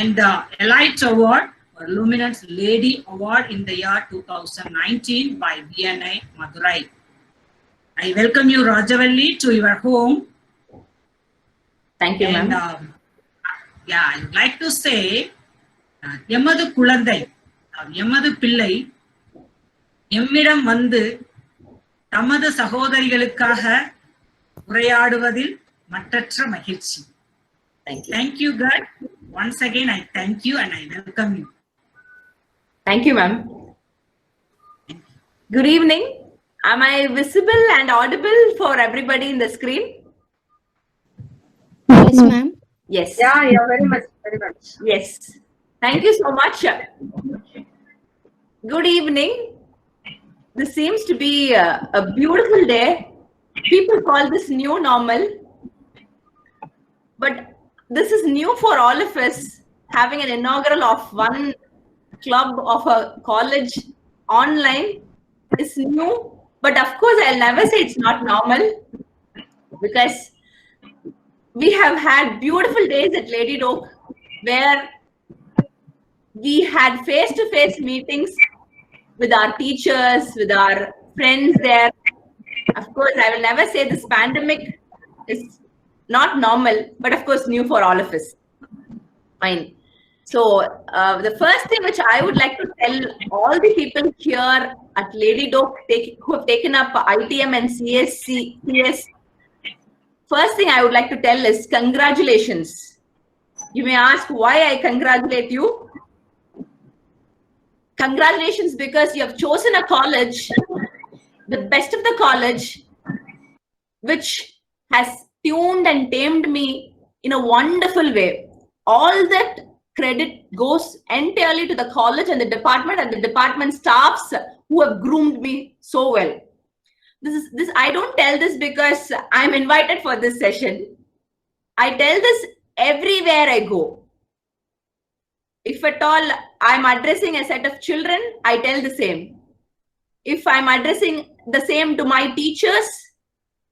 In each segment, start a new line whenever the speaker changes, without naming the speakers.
and the Elite Award or Luminance Lady Award in the year 2019 by VNI Madurai. I welcome you, Rajavalli, to your home.
Thank you, ma'am.
Yeah, I would like to say, எமது குழந்தை, எமது பிள்ளை, எம்மிடம் வந்து தமது சகோதரிகளுக்காக உரையாடுவதில் மற்றற்ற மகிழ்ச்சி. Thank you, God. Once again, I thank you and I welcome you.
Thank you, ma'am. Good evening. Am I visible and audible for everybody in the screen?
Yes, ma'am.
Yes.
Yeah, very much.
Yes. Thank you so much. Good evening. This seems to be a beautiful day. People call this new normal. But this is new for all of us. Having an inaugural of one club of a college online is new. But of course, I'll never say it's not normal, because we have had beautiful days at Lady Doak where we had face-to-face meetings with our teachers, with our friends there. Of course, I will never say this pandemic is not normal, but of course new for all of us. Fine. So the first thing which I would like to tell all the people here at Lady Doak who have taken up ITM and CS, first thing I would like to tell is congratulations. You may ask why I congratulate you. Congratulations because you have chosen a college, the best of the college, which has tuned and tamed me in a wonderful way. All that credit goes entirely to the college and the department staffs who have groomed me so well. This I don't tell this because I'm invited for this session. I tell this everywhere I go. If at all I'm addressing a set of children, I tell the same. If I'm addressing the same to my teachers,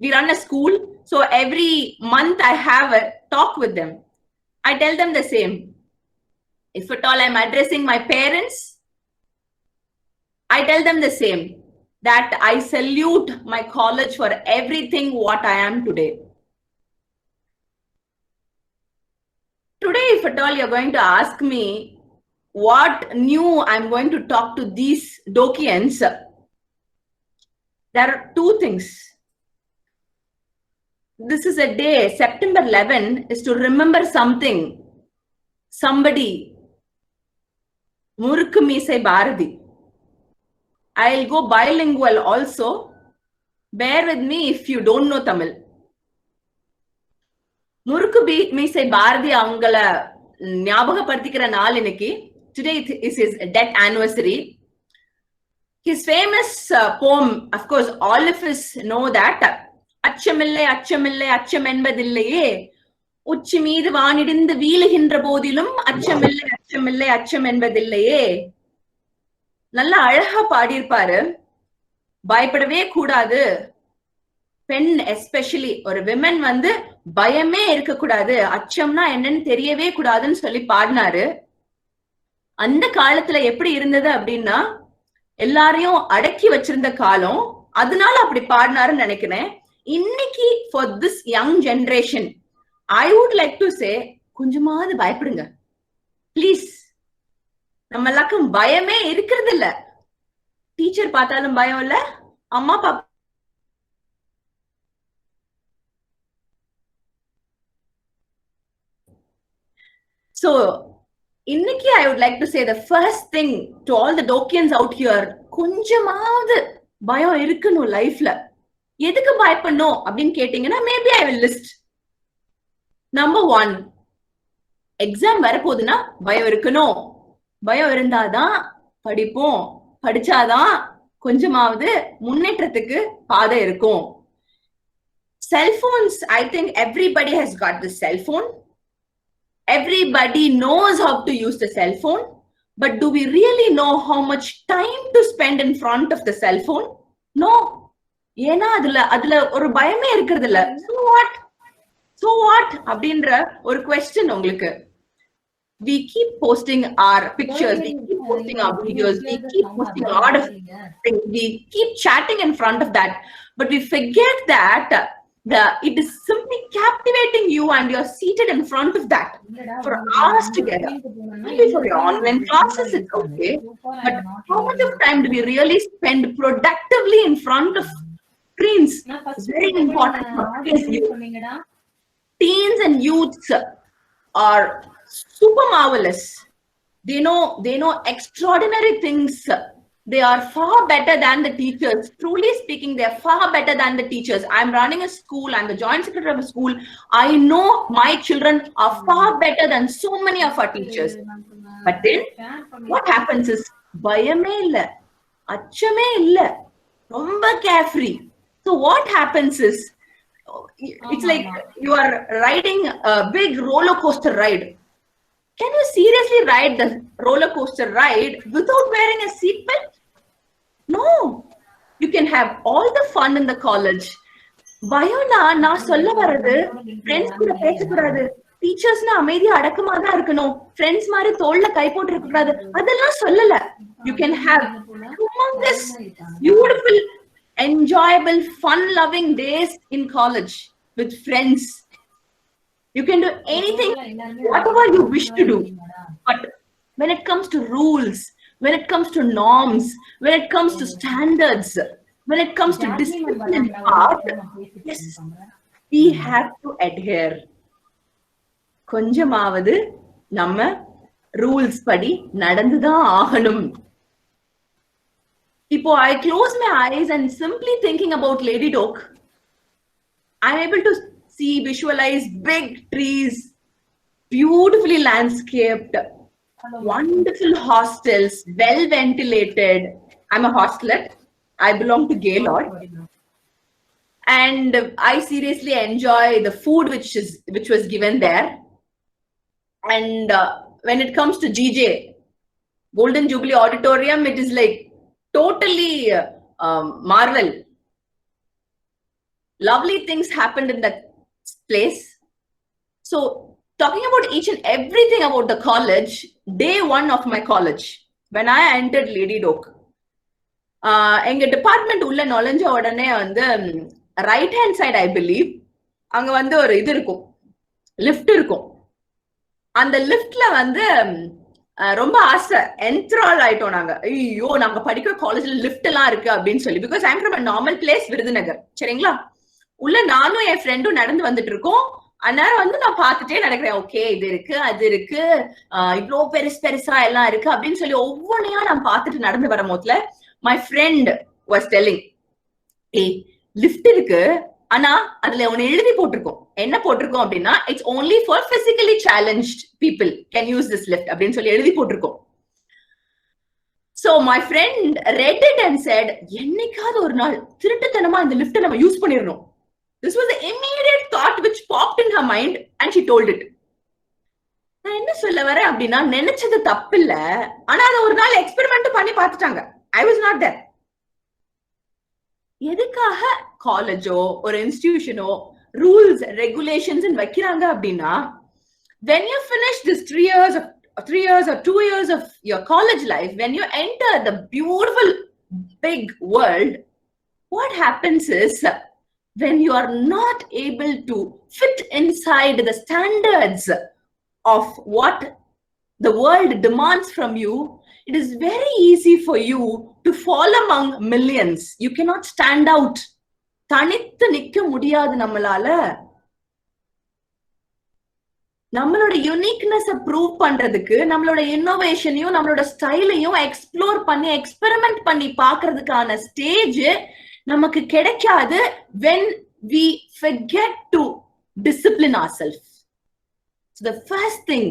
we run a school, so every month I have a talk with them. I tell them the same. If at all I'm addressing my parents, I tell them the same, that I salute my college for everything what I am today. Today, if at all you're going to ask me what new I'm going to talk to these Dokians, there are two things. This is a day, September 11 is to remember something, somebody, Murukku Meesai Bharati. I'll go bilingual also. Bear with me if you don't know Tamil. Murukku Meesai Bharati அவங்கள ஞாபகப்படுத்திக்கிற நாள் இன்னைக்கு. Today is his death anniversary. His famous poem, of course, all of us know that. அச்சமில்லை அச்சமில்லை அச்சம் என்பதில்லையே, உச்சி மீது வானிடிந்து வீழுகின்ற போதிலும் அச்சமில்லை அச்சமில்லை அச்சம் என்பதில்லையே. நல்லா அழகா பாடியிருப்பாரு. பயப்படவே கூடாது, பெண் எஸ்பெஷலி ஒரு விமன் வந்து பயமே இருக்கக்கூடாது, அச்சம்னா என்னன்னு தெரியவே கூடாதுன்னு சொல்லி பாடினாரு. அந்த காலத்துல எப்படி இருந்தது அப்படின்னா, எல்லாரையும் அடக்கி வச்சிருந்த காலம், அதனால அப்படி பாடினாருன்னு நினைக்கிறேன். இன்னைக்கு for this young generation, I would like to say, கொஞ்சமாவது பயப்படுங்க ப்ளீஸ். நம்ம எல்லாருக்கும் பயமே இருக்கிறது இல்ல. டீச்சர் பார்த்தாலும் பயம் இல்ல, அம்மா அப்பா so இன்னைக்கு I would like to say the first thing to all the Dokians out here, கொஞ்சமாவது பயம் இருக்கணும் லைஃப்ல. எதுக்கு பயப்படணும் அப்படின்னு கேட்டீங்கன்னா, maybe I will list. Number 1, exam வரப்போகுதுன்னா பயம் இருக்கணும். பயம் இருந்தாதான் படிப்போம், படிச்சாதான் கொஞ்சமாவது முன்னேற்றத்துக்கு பாதை இருக்கும். Cell phones, I think everybody has got the cellphone. Everybody knows how to use the cell phone, but do we really know how much time to spend in front of the cell phone? No. ஏன்னா அதுல ஒரு பயமே இருக்கிறது இல்ல. So what அப்படின்ற ஒரு question உங்களுக்கு. we keep posting our pictures, we keep posting our videos, we keep posting a lot of things, we keep chatting in front of that, but we forget that it is simply captivating you and you're seated in front of that for hours together. Maybe for your online classes, it's okay, but how much of time do we really spend productively in front of screens? It's very important. Teens and youths are super marvelous. They know extraordinary things. They are far better than the teachers. Truly speaking, they are far better than the teachers. I'm running a school. I'm the joint secretary of a school. I know my children are far better than so many of our teachers. But then what happens is, bayame illa, achame illa, romba carefree. So what happens is, it's like you are riding a big roller coaster ride. Can you seriously ride the roller coaster ride without wearing a seatbelt? No. You can have all the fun in the college. Bayona na solla varadu friends kuda pesakudadu. Teachers na அமைதியா அடக்கமா தான் இருக்கணும். Friends மாதிரி தோள்ல கை போட்டு இருக்க கூடாது. அதெல்லாம் சொல்லல. You can have humongous, beautiful, enjoyable, fun-loving days in college with friends. You can do anything, whatever you wish to do. But when it comes to rules, when it comes to norms, when it comes to standards, when it comes to discipline and art, yes, we have to adhere. கொஞ்சமாவது நம்ம rules படி நடந்துதான் ஆகணும். இப்போ I close my eyes and simply thinking about Lady Doak, I'm able to see, visualize big trees, beautifully landscaped, wonderful hostels, well ventilated. I'm a hosteler. I belong to Gaylord. And I seriously enjoy the food which was given there. And when it comes to GJ, Golden Jubilee Auditorium, it is like totally marvel. Lovely things happened in that place. So talking about each and everything about the college, day one of my college, when I entered Lady Doak, எங்க department உள்ள நுழைஞ்ச உடனே வந்து right hand side I believe அங்க வந்து ஒரு இது இருக்கும், லிஃப்ட் இருக்கும். அந்த லிஃப்ட்ல வந்து ரொம்ப ஆசை, என்த்ரால் ஆயிட்டோம் நாங்க. ஐயோ, நாங்க படிக்கிற காலேஜ்ல லிஃப்ட் எல்லாம் இருக்கு அப்படின்னு சொல்லி. Because I'm from normal place, Virudhunagar. சரிங்களா? உள்ள நானும் என் ஃப்ரெண்டும் நடந்து வந்துட்டு இருக்கோம். அந்நேரம் வந்து நான் பார்த்துட்டே நடக்கிறேன். ஓகே, இது இருக்கு, அது இருக்கு, இவ்வளோ பெருசா எல்லாம் இருக்கு அப்படின்னு சொல்லி ஒவ்வொன்றையா நான் பார்த்துட்டு நடந்து வரும் போதுல மை ஃப்ரெண்ட் வாஸ் டெல்லிங், ஏய் லிஃப்ட் இருக்கு, ஆனா அதுல ஒன்னு எழுதி போட்டிருக்கோம். என்ன போட்டிருக்கோம் அப்படின்னா, it's only for physically challenged people can use this lift அப்படின்னு சொல்லி எழுதி போட்டிருக்கோம். So my friend read it and said, என்னைக்காவது ஒரு நாள் திருட்டுத்தனமா இந்த லிஃப்ட் நம்ம யூஸ் பண்ணிடணும். This was the immediate thought which popped in her mind and she told it. நான் என்ன சொல்ல வரேன் அப்படின்னா, நினைச்சது தப்பு இல்ல, ஆனா அதை ஒரு நாள் எக்ஸ்பெரிமெண்ட் பண்ணி பார்த்துட்டாங்க. I was not there. எதுக்காக காலேஜோ ஒரு இன்ஸ்டிடியூஷனோ ரூல்ஸ் ரெகுலேஷன்ஸ் வைக்கிறாங்க அப்படின்னா, when you finish this 3 years or 2 years of your college life, when you enter the beautiful big world, what happens is, when you are not able to fit inside the standards of what the world demands from you, it is very easy for you to fall among millions. You cannot stand out. தனித்து நிக்க முடியாது நம்மளால. நம்மளோட uniqueness prove பண்றதுக்கு, நம்மளோட இன்னோவேஷனையும் நம்மளோட ஸ்டைலையும் explore பண்ணி experiment பண்ணி பாக்குறதுக்கான ஸ்டேஜ் நமக்கு கிடைக்காது when we forget to discipline ourselves. So the first thing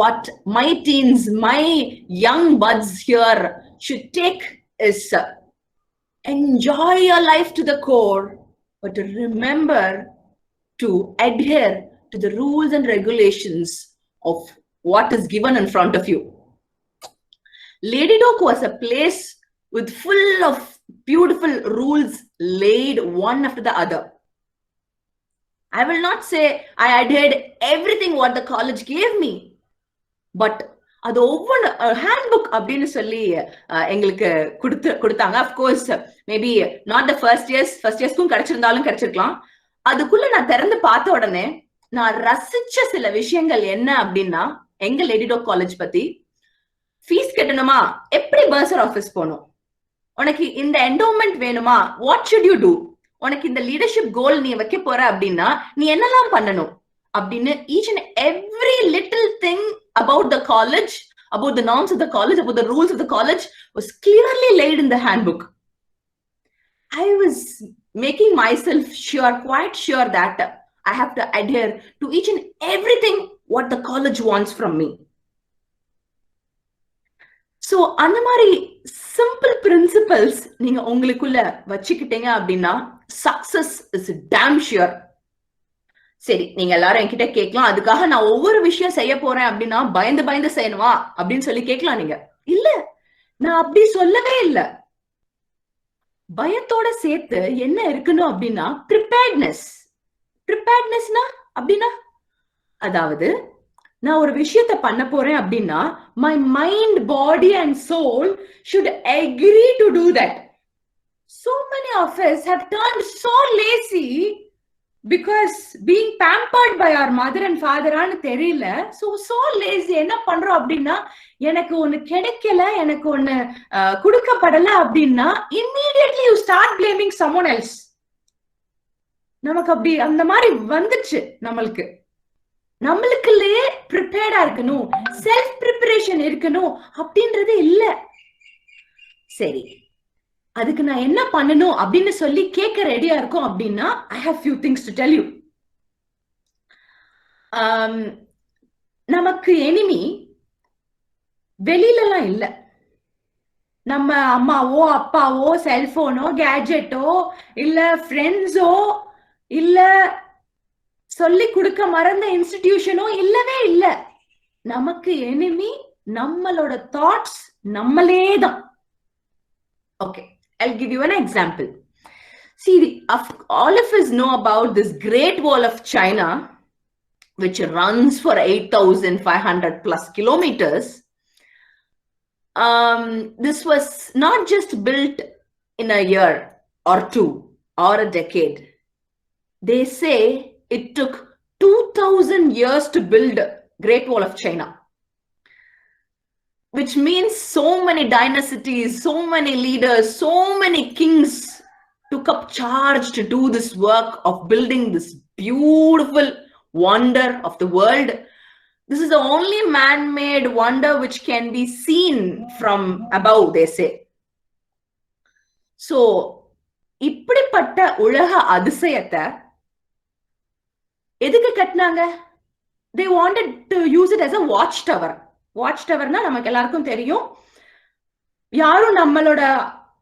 what my teens, my young buds here should take is enjoy your life to the core, but remember to adhere to the rules and regulations of what is given in front of you. Lady Doak was a place with full of beautiful rules laid one after the other. I will not say I adhered everything what the college gave me, but அது ஒவ்வொன்று handbook அப்படின்னு சொல்லி எங்களுக்கு கொடுத்தாங்க. Of course maybe not the first இயர்ஸ்க்கும் கிடைச்சிருந்தாலும் கிடைச்சிருக்கலாம். அதுக்குள்ள நான் திறந்து பார்த்த உடனே நான் ரசிச்ச சில விஷயங்கள் என்ன அப்படின்னா, எங்க லேடி டாக் காலேஜ் பத்தி, ஃபீஸ் கட்டணுமா, எப்படி பர்சர் ஆஃபீஸ் போகணும், உனக்கு இந்த என்டோமெண்ட் வேணுமா, வாட் ஷுட் யூ டூ, உனக்கு இந்த லீடர்ஷிப் கோல் நீ வைக்க போற அப்படின்னா நீ என்னெல்லாம் பண்ணணும் அப்படின்னு each and every little thing about the college, about the norms of the college, about the rules of the college was clearly laid in the handbook. I was making myself sure, quite sure that I have to adhere to each and everything what the college wants from me. So அந்த மாதிரி simple principles நீங்க உங்களுக்குள்ள வச்சுக்கிட்டீங்க அப்படின்னா success is damn sure. சரி, நீங்க எல்லாரும் என்கிட்ட கேட்கலாம், அதுக்காக நான் ஒவ்வொரு விஷயம் செய்ய போறேன் அப்படின்னா பயந்து செய்யணுமா அப்படின்னு சொல்லி கேட்கலாம். நீங்க இல்ல, நான் அப்படி சொல்லவே இல்லை. பயத்தோட சேர்த்து என்ன இருக்கணும் அப்படின்னா ப்ரிப்பேர்ட்னஸ்னா அப்படின்னா, அதாவது நான் ஒரு விஷயத்த பண்ண போறேன் அப்படின்னா my mind, body and soul should agree to do that. So many of us have turned so lazy because being pampered by our mother and father ஆனு தெரியல. so lazy. என்ன பண்றோம் அப்படின்னா, எனக்கு ஒண்ணு கிடைக்கல, எனக்கு ஒண்ணு கொடுக்கப்படல அப்படின்னா immediately you start blaming someone else. நமக்கு அப்படி அந்த மாதிரி வந்துச்சு. நம்மளுக்குள்ளேயே ப்ரிப்பேர்டா இருக்கணும், செல்ஃப் ப்ரிப்பரேஷன் இருக்கணும் அப்படின்றது இல்ல. சரி, அதுக்கு நான் என்ன பண்ணணும் அப்படின்னு சொல்லி கேட்க ரெடியா இருக்கும் அப்படின்னா I have few things to tell you. நமக்கு எனிமி வெளியிலலாம் இல்ல. நம்ம அம்மாவோ அப்பாவோ செல்போனோ கேஜெட்டோ இல்ல ஃப்ரெண்ட்ஸோ இல்ல சொல்லி கொடுக்க மறந்த இன்ஸ்டிடியூஷனோ இல்லவே இல்ல. நமக்கு எனிமி நம்மளோட தாட்ஸ், நம்மளே தான். Okay, I'll give you an example. See, all of us know about this Great Wall of China, which runs for 8,500 plus kilometers. This was not just built in a year or two or a decade. They say it took 2,000 years to build Great Wall of China, which means so many dynasties, so many leaders, so many kings took up charge to do this work of building this beautiful wonder of the world. This is the only man-made wonder which can be seen from above, they say. So, இப்படிப்பட்ட உலக அதிசயத்தை எதுக்கு கட்டினாங்க? They wanted to use it as a watchtower. வாட்ச்டவர்னா நமக்கு எல்லாருக்கும் தெரியும், யாரும் நம்மளோட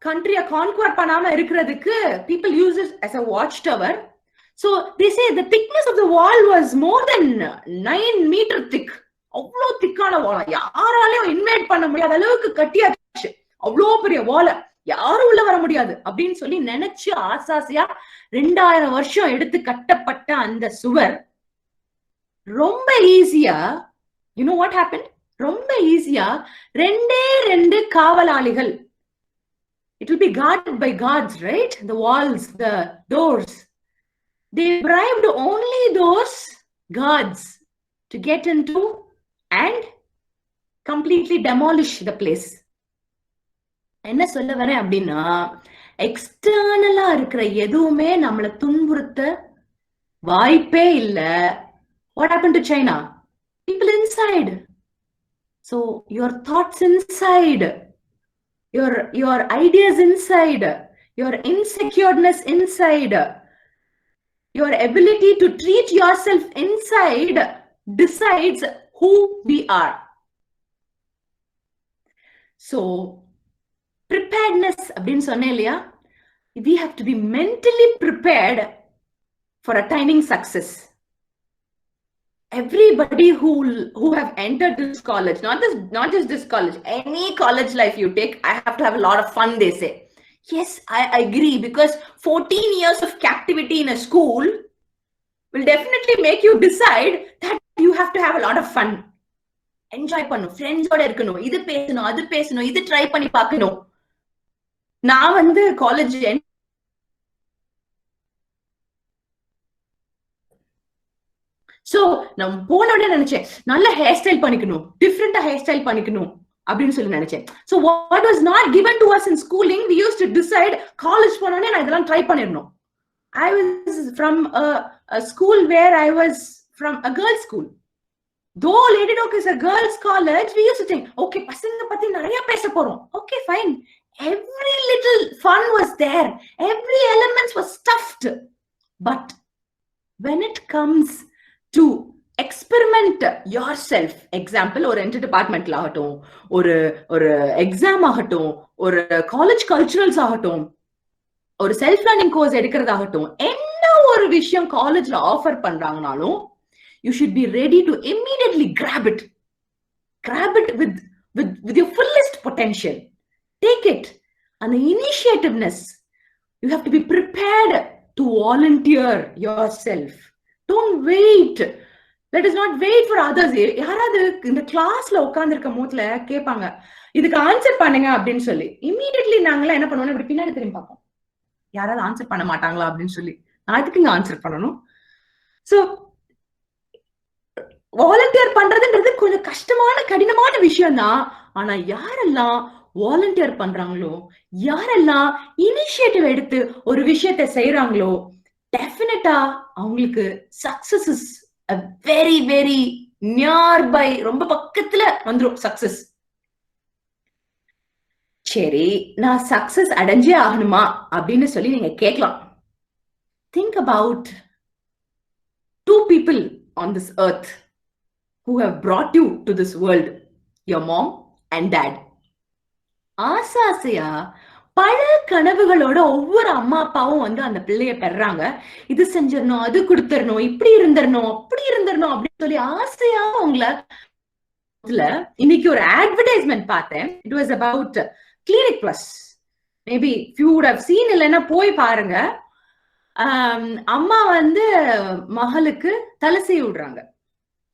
கண்ட்ரியை கான்குவர் பண்ணாம இருக்கிறதுக்கு people use it as a watchtower. So they say the thickness of the wall was more than 9 meter thick. அவ்வளோ திக்கான வால், யாராலையும் இன்வைட் பண்ண முடியாத அளவுக்கு கட்டியாச்சு. அவ்வளோ பெரிய வால யாரும் உள்ள வர முடியாது அப்படின்னு சொல்லி நினைச்சு ஆசாசியா 2000 வருஷம் எடுத்து கட்டப்பட்ட அந்த சுவர் ரொம்ப ஈஸியா, you know what happened? ரொம்ப ஈஸியா 2 காவலாளிகள், it will be guarded by guards, right? The walls, the doors, they bribed only those guards to get into and completely demolish the place. என்ன சொல்ல வரேன் அப்படின்னா, எக்ஸ்டர்னலா இருக்கிற எதுவுமே நம்மளை துன்புறுத்த வாய்ப்பே இல்ல. What happened to China? People inside. So your thoughts inside, your ideas inside, your insecureness inside, your ability to treat yourself inside decides who we are. So preparedness அப்படின்னு சொன்னேன் இல்லையா, we have to be mentally prepared for attaining success. Everybody who have entered this college, not just this college, any college life you take, I have to have a lot of fun, they say. Yes, I agree, because 14 years of captivity in a school will definitely make you decide that you have to have a lot of fun. Enjoy பண்ணும், ஃப்ரெண்ட்ஸோட இருக்கணும், இது பேசணும், அது பேசணும், இது try பண்ணி பார்க்கணும். நான் வந்து காலேஜ் சோ நான் போன உடனே நினைச்சேன் நல்ல ஹேர் ஸ்டைல் பண்ணிக்கணும், டிஃப்ரெண்டா ஹேர் ஸ்டைல் பண்ணிக்கணும் அப்படின்னு சொல்லி நினைச்சேன். So what was not given to us in schooling, we used to decide college போனோடனே நான் இதெல்லாம் ட்ரை பண்ணிடணும். I was from a school where I was from a girls school. Though Lady Doak is a girls college, we used to think, okay, பசங்க பத்தி நிறைய பேச போறோம். Okay, fine. Every little fun was there. Every element was stuffed. But when it comes to experiment yourself, example ஒரு enter டிபார்ட்மெண்ட்ல ஆகட்டும், ஒரு exam ஆகட்டும், ஒரு காலேஜ் கல்ச்சுரல்ஸ் ஆகட்டும், ஒரு செல்ஃப் லேர்னிங் கோர்ஸ் எடுக்கிறதாகட்டும், என்ன ஒரு விஷயம் காலேஜ்ல offer பண்றாங்கனாலும் you should be ready to immediately grab it with your fullest potential. Take it. And the initiativeness, you have to be prepared to volunteer yourself. Don't wait. Let us not wait for others. யாராவது இந்த கிளாஸ்ல உட்கார்ந்து இருக்க போதுல கேட்பாங்க, இதுக்கு answer பண்ணுங்க அப்படின்னு சொல்லி, இமீடியட்லி நாங்களாம் என்ன பண்ணுவோம், இப்படி பின்னாடி திரும்பி பார்ப்போம், யாராவது ஆன்சர் பண்ண மாட்டாங்களா அப்படின்னு சொல்லி. நான் அதுக்கு இங்க ஆன்சர் பண்ணணும். சோ வாலண்டியர் பண்றதுன்றது கொஞ்சம் கஷ்டமான கடினமான விஷயம் தான். ஆனா யாரெல்லாம் வாலண்டியர் பண்றாங்களோ, யாரெல்லாம் இனிஷியேட்டிவ் எடுத்து ஒரு விஷயத்தை செய்யறாங்களோ, டெஃபினட்டா அவங்களுக்கு success is a very very nearby, ரொம்ப பக்கத்துல வந்துரும் சக்சஸ். சரி, நான் சக்சஸ் அடைஞ்சே ஆகணுமா அப்படின்னு சொல்லி நீங்க கேட்கலாம். Think about two people on this earth who have brought you to this world, your mom and dad. ஆசாசையா பல கனவுகளோட ஒவ்வொரு அம்மா அப்பாவும் வந்து அந்த பிள்ளைய பெறாங்க. இது செஞ்சிடணும், அது கொடுத்துடணும், இப்படி இருந்துடணும், அப்படி இருந்துடணும் அப்படின்னு சொல்லி ஆசையா அவங்கள. இன்னைக்கு ஒரு அட்வர்டைஸ்மெண்ட் பார்த்தேன். It was about clinic plus. Maybe few would have seen, இல்லைன்னா போய் பாருங்க. அம்மா வந்து மகளுக்கு தலை சீவி விடுறாங்க.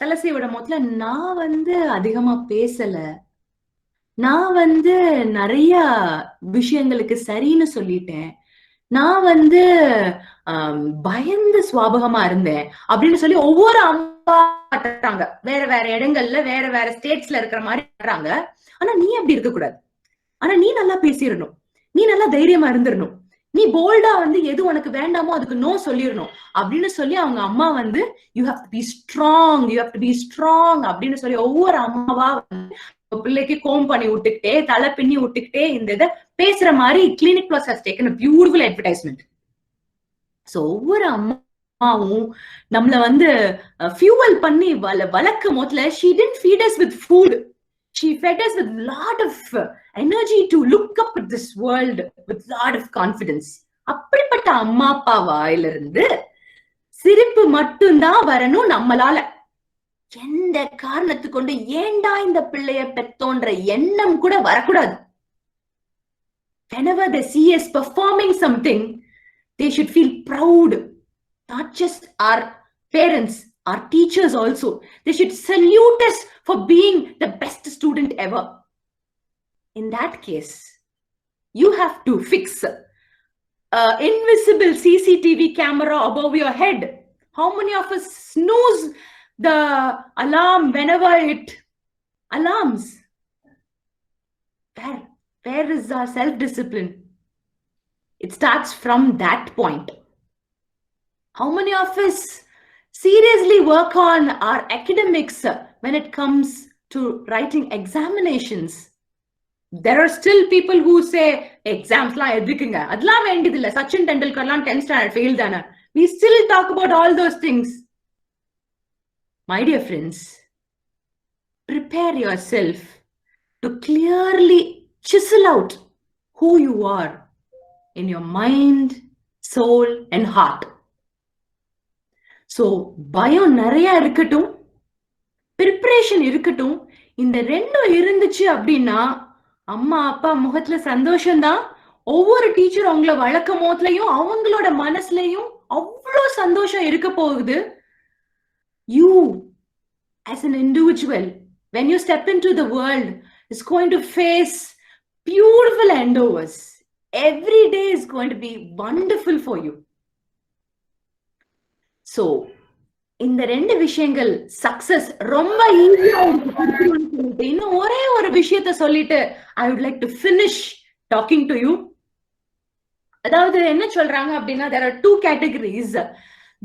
தலை சீவி விடும் போதுல, நான் வந்து அதிகமா பேசல, நான் வந்து நிறைய விஷயங்களுக்கு சரின்னு சொல்லிட்டேன், நான் வந்து பயந்து சுவாபகமா இருந்தேன் அப்படின்னு சொல்லி ஒவ்வொரு அம்மா கட்டுறாங்க. வேற வேற இடங்கள்ல வேற வேற ஸ்டேட்ஸ்ல இருக்கிற மாதிரி கட்டுறாங்க. ஆனா நீ அப்படி இருக்க கூடாது. ஆனா நீ நல்லா பேசிடணும், நீ நல்லா தைரியமா இருந்துடணும், நீ போல்டா வந்து எது உனக்கு வேண்டாமோ அதுக்கு நோ சொல்லிடணும் அப்படின்னு சொல்லி அவங்க அம்மா வந்து you have to be strong, you have to be strong அப்படின்னு சொல்லி ஒவ்வொரு அம்மாவா பிள்ளைக்கு கோம் பண்ணி விட்டுக்கிட்டே, தலை பின்னி விட்டுக்கிட்டே இந்த இதை பேசுற மாதிரி clinic plus has taken a beautiful advertisement. So ஒவ்வொரு அம்மாவும் நம்மள வந்து ஃபியூவல் பண்ணி வளர்க்கும் போதுல, she didn't feed us with food, she fed us with lot of energy to look up at this world with lot of confidence. அப்படிப்பட்ட அம்மா அப்பா வாயிலிருந்து சிரிப்பு மட்டும்தான் வரணும் நம்மளால. எந்த காரணத்து கொண்டு ஏண்டா இந்த பிள்ளைய பெத்தோன்ற எண்ணம் கூட வரக்கூடாது. Whenever they see us performing something, they should feel proud. Not just our parents, our teachers also. They should salute us for being the best student ever. In that case, you have to fix an invisible CCTV camera above your head. How many of us snooze the alarm whenever it alarms? Where is our self-discipline? It starts from that point. How many of us seriously work on our academics when it comes to writing examinations? There are still people who say exams la edukkunga adla vendidilla, Sachin Tendulkar la 10th standard fail dana. We still talk about all those things. My dear friends, prepare yourself to clearly chisel out who you are in your mind, soul and heart. So பயம் நிறைய இருக்கட்டும், preparation இருக்கட்டும். இந்த ரெண்டும் இருந்துச்சு அப்படின்னா அம்மா அப்பா முகத்துல சந்தோஷம்தான். ஒவ்வொரு டீச்சர் அவங்கள வளர்க்கும் போதுலயும் அவங்களோட மனசுலயும் அவ்வளோ சந்தோஷம் இருக்க போகுது. You as an individual, when you step into the world, is going to face beautiful endeavors. Every day is going to be wonderful for you. So, இந்த ரெண்டு விஷயங்கள் சக்சஸ் ரொம்ப ஈஸியா இன்னும் ஒரே ஒரு விஷயத்த சொல்லிட்டு I would like to finish talking to you. அதாவது என்ன சொல்றாங்க அப்படின்னா, there are two categories.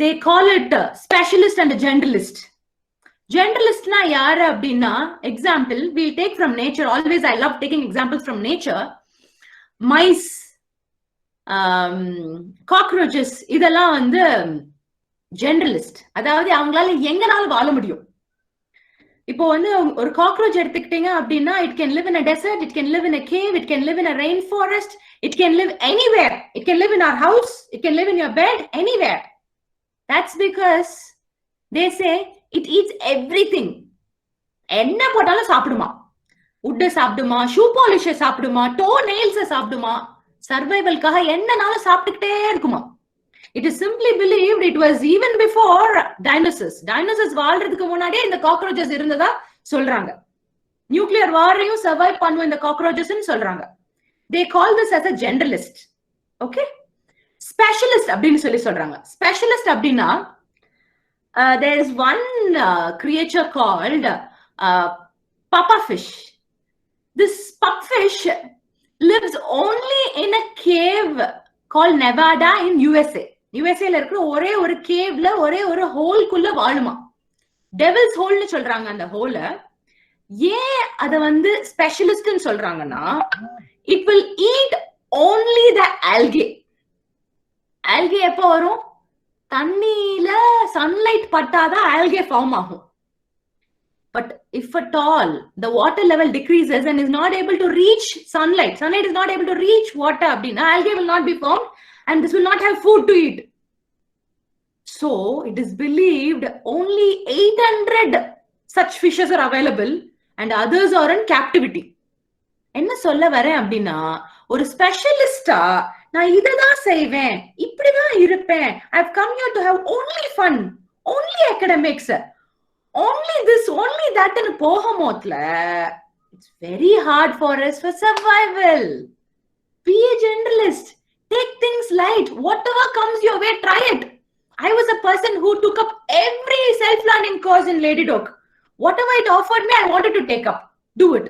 They call it specialist and generalist. Generalistனா யாரு அப்படின்னா, example we'll take from nature. Always I love taking examples from nature. Mice, cockroaches, இதெல்லாம் வந்து generalist. அதாவது அவங்களால எங்கனாலும் வாழ முடியும். இப்போ வந்து ஒரு cockroach எடுத்துக்கிட்டீங்க அப்படின்னா, it can live in a desert, it can live in a cave, it can live in a rainforest, it can live anywhere. It can live in our house, it can live in your bed, anywhere. That's because they say it eats everything. என்ன போட்டாலும் சாப்பிடுமா, wood சாப்பிடுமா, shoe polish சாப்பிடுமா, toe nails சாப்பிடுமா, சர்வைவல்காக என்னனாலும் சாப்பிட்டுக்கிட்டே இருக்குமா. It is simply believed it was even before dinosaurs. Dinosaurs வாழ்றதுக்கு முன்னாடியே இந்த cockroaches இருந்ததா சொல்றாங்க. Nuclear warரையும் survive பண்ணும் இந்த cockroaches ன்னு சொல்றாங்க. They call this as a generalist. Okay? Specialist அப்படின்னு சொல்லி சொல்றாங்க. Specialist அப்படின்னா, there is one creature called pufferfish. This pufferfish lives only in a cave called Nevada in USA. யூஎஸ்ஏல இருக்கிற ஒரே ஒரு கேவ்ல ஒரே ஒரு ஹோல்குள்ள வாழுமா. டெவில்ஸ் ஹோல்னு சொல்றாங்க அந்த ஹோல. ஏன் அத வந்து ஸ்பெஷலிஸ்ட்னு சொல்றாங்கன்னா, it will eat only the algae. Algae எப்போ வரும்? தண்ணியில சன்லைட் பட்டாதான் ஆல்கே ஃபார்ம் ஆகும். But if at all the water level decreases and is not able to reach sunlight is not able to reach water அப்படின்னா, algae will not be formed and this will not have food to eat. So it is believed only 800 such fishes are available and others are in captivity. என்ன சொல்ல வரேன் அப்படின்னா, ஒரு ஸ்பெஷலிஸ்டா நான் இததான் செய்வேன், இப்படிதான் இருப்பேன், I've come here to have only fun, only academics, only this, only that ன்னு போகும்போதுல it's very hard for us for survival. Be a generalist. Take things light. Whatever comes your way, try it. I was a person who took up every self-learning course in Lady Doak. Whatever it offered me, I wanted to take up. Do it.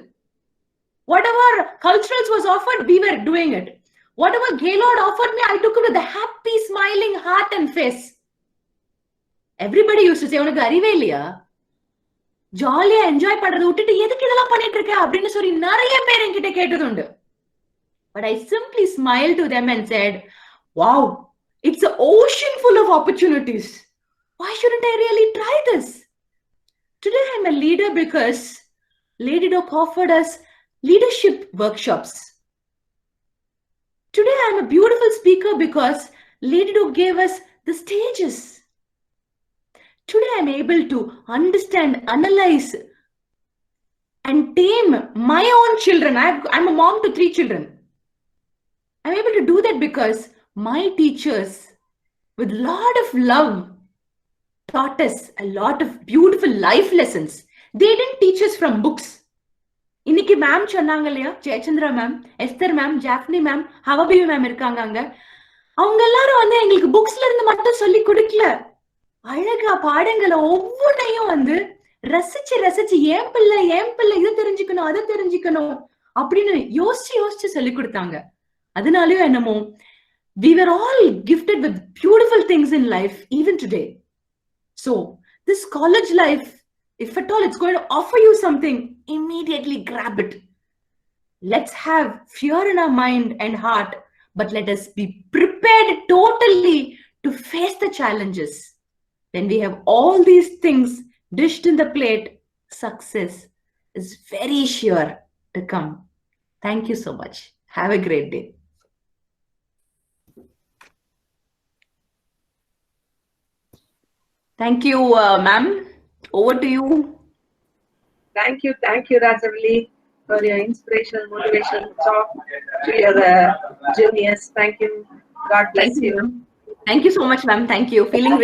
Whatever culturals was offered, we were doing it. Whatever Gaylord offered me, I took it with a happy, smiling heart and face. Everybody used to say, உனக்கு அறிவே இல்லையா, ஜாலியா enjoy பண்றதை விட்டுட்டு எதுக்கு இதெல்லாம் பண்ணிட்டு இருக்க அப்படின்னு சொல்லி நிறைய பேர் என்கிட்ட கேட்டது உண்டு. But I simply smiled to them and said, wow, it's an ocean full of opportunities. Why shouldn't I really try this? Today I'm a leader because Lady Doak offered us leadership workshops. Today I'm a beautiful speaker because Lady Doak gave us the stages. Today I'm able to understand, analyze, and tame my own children. I'm a mom to 3 children. I'm able to do that because my teachers, with a lot of love, taught us a lot of beautiful life lessons. They didn't teach us from books. இன்னைக்கு ma'am சொன்னாங்க இல்லையா, Jayachandra ma'am, Esther ma'am, ஜாஃப்னி ma'am, ஹவபியூ ma'am இருக்காங்க அங்க. அவங்க எல்லாரும் வந்து எங்களுக்கு புக்ஸ்ல இருந்து மட்டும் சொல்லி கொடுக்கல, அழகா பாடங்களை ஒவ்வொன்றையும் வந்து ரசிச்சு ரசிச்சு என் பிள்ளை இதை தெரிஞ்சுக்கணும் அதை தெரிஞ்சுக்கணும் அப்படின்னு யோசிச்சு சொல்லி கொடுத்தாங்க. அதனாலயும் என்னமோ, we were all gifted with beautiful things in life even today. So this college life, if at all it's going to offer you something, immediately grab it. Let's have fear in our mind and heart, but let us be prepared totally to face the challenges. When we have all these things dished in the plate, success is very sure to come. Thank you so much. Have a great day. Thank you, ma'am. Over to you.
Thank you, Rajavali, for your inspirational, motivational talk to your juniors. Thank you. God bless you.
Thank you so much, ma'am. Thank you. Feeling